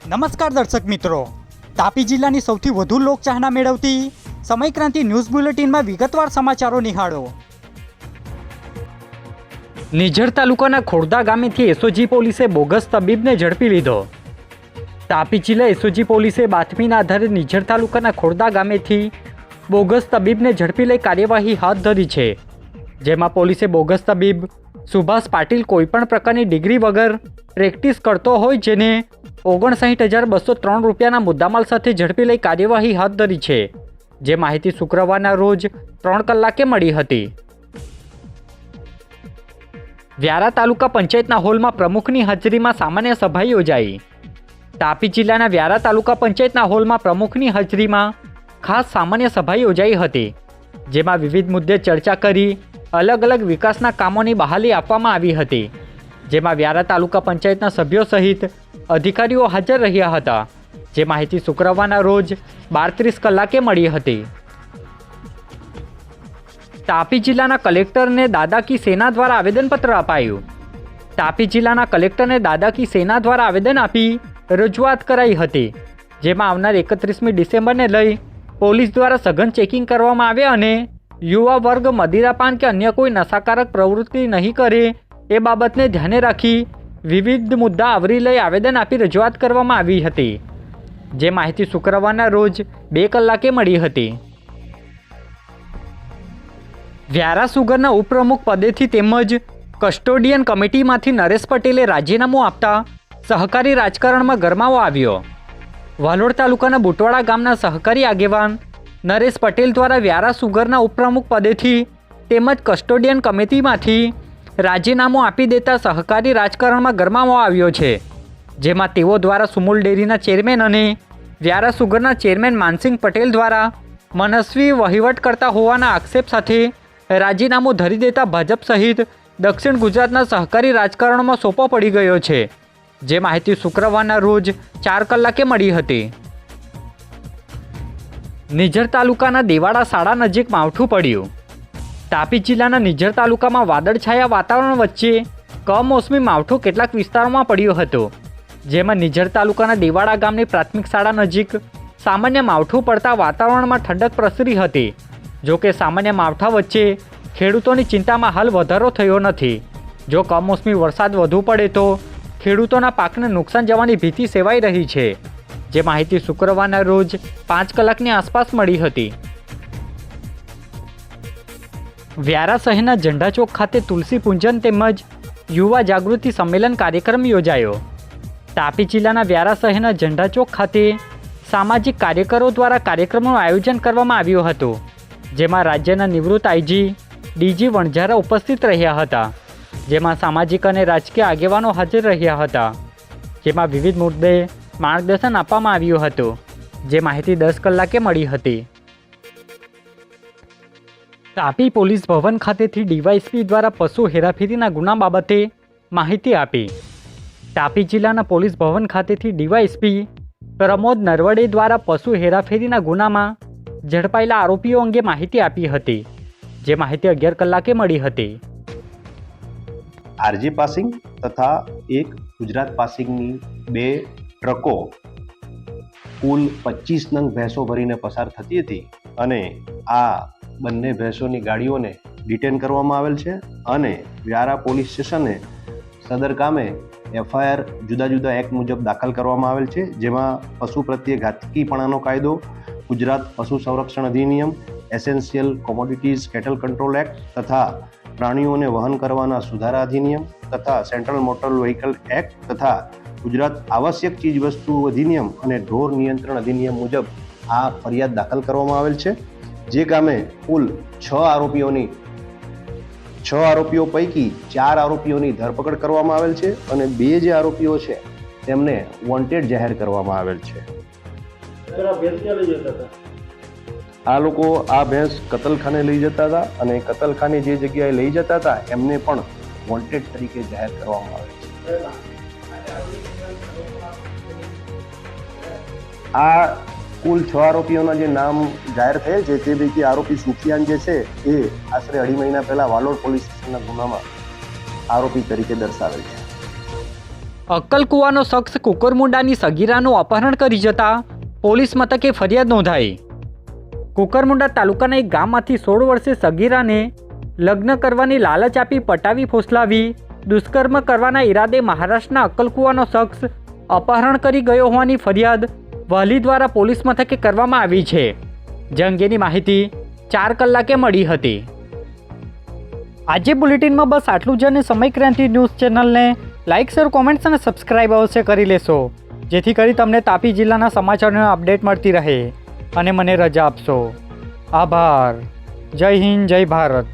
નમસ્કાર દર્શક મિત્રો, તાપી જિલ્લાની સૌથી વધુ લોકચાહના મેળવતી સમયક્રાંતિ ન્યૂઝ બુલેટિનમાં વિગતવાર સમાચારો નિહાળો। નિઝર તાલુકાના ખોડદા ગામેથી એસઓજી પોલીસે બોગસ તબીબને ઝડપી લીધો। તાપી જિલ્લા એસઓજી પોલીસે બાતમીના આધારે નિઝર તાલુકાના ખોડદા ગામેથી બોગસ તબીબને ઝડપી લઈ કાર્યવાહી હાથ ધરી છે, જેમાં પોલીસે બોગસ તબીબ સુભાષ પાટીલ કોઈપણ પ્રકારની ડિગ્રી વગર પ્રેક્ટિસ કરતો હોય જેને 59,203 રૂપિયાના મુદ્દામાલ સાથે ઝડપી લઈ કાર્યવાહી હાથ ધરી છે, જે માહિતી શુક્રવારના રોજ 3 કલાકે મળી હતી। વ્યારા તાલુકા પંચાયતના હોલમાં પ્રમુખની હાજરીમાં સામાન્ય સભા યોજાઈ। તાપી જિલ્લાના વ્યારા તાલુકા પંચાયતના હોલમાં પ્રમુખની હાજરીમાં ખાસ સામાન્ય સભા યોજાઈ હતી, જેમાં વિવિધ મુદ્દે ચર્ચા કરી અલગ અલગ વિકાસના કામોની બહાલી આપવામાં આવી હતી, જેમાં વ્યારા તાલુકા પંચાયતના સભ્યો સહિત અધિકારીઓ હાજર રહ્યા હતા, જે માહિતી શુક્રવારના રોજ 12:30 કલાકે મળી હતી। તાપી જિલ્લાના કલેક્ટરને દાદા કી સેના દ્વારા આવેદનપત્ર અપાયું। તાપી જિલ્લાના કલેક્ટરને દાદા કી સેના દ્વારા આવેદન આપી રજૂઆત કરાઈ હતી, જેમાં આવનાર 31મી ડિસેમ્બરને લઈ પોલીસ દ્વારા સઘન ચેકિંગ કરવામાં આવે અને યુવા વર્ગ મદિરાપાન કે અન્ય કોઈ નશાકારક પ્રવૃત્તિ નહીં કરે એ બાબતને ધ્યાને રાખી વિવિધ મુદ્દા આવરી લઈ આવેદન આપી રજૂઆત કરવામાં આવી હતી, જે માહિતી શુક્રવારના રોજ 2 કલાકે મળી હતી। વ્યારા સુગરના ઉપપ્રમુખ પદેથી તેમજ કસ્ટોડિયન કમિટીમાંથી નરેશ પટેલે રાજીનામું આપતા સહકારી રાજકારણમાં ગરમાવો આવ્યો। વાલોડ તાલુકાના બુટવાડા ગામના સહકારી આગેવાન નરેશ પટેલ દ્વારા વ્યારા સુગરના ઉપપ્રમુખ પદેથી તેમજ કસ્ટોડિયન કમિટીમાંથી રાજીનામું આપી દેતા સહકારી રાજકારણમાં ગરમાવો આવ્યો છે, જેમાં તેઓ દ્વારા સુમુલ ડેરીના ચેરમેન અને વ્યારા સુગરના ચેરમેન માનસિંહ પટેલ દ્વારા મનસ્વી વહીવટ કરતા હોવાના આક્ષેપ સાથે રાજીનામું ધરી દેતા ભાજપ સહિત દક્ષિણ ગુજરાતના સહકારી રાજકારણમાં સોપો પડી ગયો છે, જે માહિતી શુક્રવારના રોજ 4 કલાકે મળી હતી। નિઝર તાલુકાના દેવાડા શાળા નજીક માવઠું પડ્યું। તાપી જિલ્લાના નિઝર તાલુકામાં વાદળછાયા વાતાવરણ વચ્ચે કમોસમી માવઠું કેટલાક વિસ્તારોમાં પડ્યો હતો, જેમાં નિઝર તાલુકાના દેવાડા ગામની પ્રાથમિક શાળા નજીક સામાન્ય માવઠું પડતા વાતાવરણમાં ઠંડક પ્રસરી હતી। જો કે સામાન્ય માવઠા વચ્ચે ખેડૂતોની ચિંતામાં હાલ વધારો થયો નથી। જો કમોસમી વરસાદ વધુ પડે તો ખેડૂતોના પાકને નુકસાન જવાની ભીતિ સેવાઈ રહી છે, જે માહિતી શુક્રવારના રોજ 5 કલાકની આસપાસ મળી હતી। વ્યારા શહેરના ઝંડા ચોક ખાતે તુલસી પૂજન તેમજ યુવા જાગૃતિ સંમેલન કાર્યક્રમ યોજાયો। તાપી જિલ્લાના વ્યારા શહેરના ઝંડા ચોક ખાતે સામાજિક કાર્યકરો દ્વારા કાર્યક્રમનું આયોજન કરવામાં આવ્યું હતું, જેમાં રાજ્યના નિવૃત્ત આઈજી ડીજી વણઝારા ઉપસ્થિત રહ્યા હતા, જેમાં સામાજિક અને રાજકીય આગેવાનો હાજર રહ્યા હતા, જેમાં વિવિધ મુદ્દે માર્ગદર્શન આપવામાં આવ્યું હતું, જે માહિતી 10 કલાકે મળી હતી। તાપી પોલીસ ભવન ખાતેથી ડીવાયએસપી દ્વારા પશુ હેરાફેરીના ગુના બાબતે માહિતી આપી। તાપી જિલ્લાના પોલીસ ભવન ખાતેથી ડીવાયએસપી પ્રમોદ નરવડે દ્વારા પશુ હેરાફેરીના ગુનામાં ઝડપાયેલા આરોપીઓ અંગે માહિતી આપી હતી, જે માહિતી 11 કલાકે મળી હતી। આરજી પાસિંગ તથા એક ગુજરાત પાસિંગની 2 ટ્રકો કુલ 25 નંગ ભેંસો ભરીને પસાર થતી હતી અને આ બંને ભેંસોની ગાડીઓને ડિટેન કરવામાં આવેલ છે અને વ્યારા પોલીસ સ્ટેશને સદર કામે એફઆઈઆર જુદા જુદા એક્ટ મુજબ દાખલ કરવામાં આવેલ છે, જેમાં પશુ પ્રત્યે ઘાતકીપણાનો કાયદો, ગુજરાત પશુ સંરક્ષણ અધિનિયમ, essential commodities cattle control act તથા પ્રાણીઓને વહન કરવાના સુધારા અધિનિયમ તથા સેન્ટ્રલ મોટર વ્હીકલ એક્ટ તથા ગુજરાત આવશ્યક ચીજવસ્તુ અધિનિયમ અને ઢોર નિયંત્રણ અધિનિયમ મુજબ આ ફરિયાદ દાખલ કરવામાં આવેલ છે, જે કામે કુલ 6 આરોપીઓ પૈકી 4 આરોપીઓની ધરપકડ કરવામાં આવેલ છે અને 2 જે આરોપીઓ છે તેમને વોન્ટેડ જાહેર કરવામાં આવેલ છે। આ લોકો આ ભેંસ કતલખાને લઈ જતા હતા અને કતલખાને જે જગ્યાએ લઈ જતા હતા એમને પણ વોન્ટેડ તરીકે જાહેર કરવામાં આવેલ છે। આ કુલ 6 આરોપીઓના જે નામ જાહેર થયેલ છે તે પૈકી આરોપી સુફિયાન જે છે એ આશરે 2.5 મહિના પહેલા વાલોડ પોલીસ સ્ટેશનના ગુનામાં આરોપી તરીકે દર્શાવેલ છે। અક્કલકુવાનો શખ્સ કુકરમુંડાની સગીરાનું અપહરણ કરી જતા પોલીસ મથકે ફરિયાદ નોંધાઈ. કુકરમુંડા તાલુકાના એક ગામમાંથી 16 વર્ષે સગીરાને લગ્ન કરવાની લાલચ આપી પટાવી ફોસલાવી દુષ્કર્મ કરવાના ઈરાદે મહારાષ્ટ્રના અક્કલકુવાનો શખ્સ અપહરણ કરી ગયો હોવાની ફરિયાદ વહાલી દ્વારા પોલીસ મથકે કરવામાં આવી છે. જે અંગેની માહિતી 4 કલાકે મળી હતી. આજે બુલેટિનમાં બસ આટલું જ. અને સમય ક્રાંતિ ન્યૂઝ ચેનલને લાઇક, શેર, કોમેન્ટ્સ અને સબસ્ક્રાઇબ અવશ્ય કરી લેશો, જેથી કરી તમને તાપી જિલ્લાના સમાચારોની અપડેટ મળતી રહે. અને મને રજા આપશો. આભાર. જય હિન્દ, જય ભારત.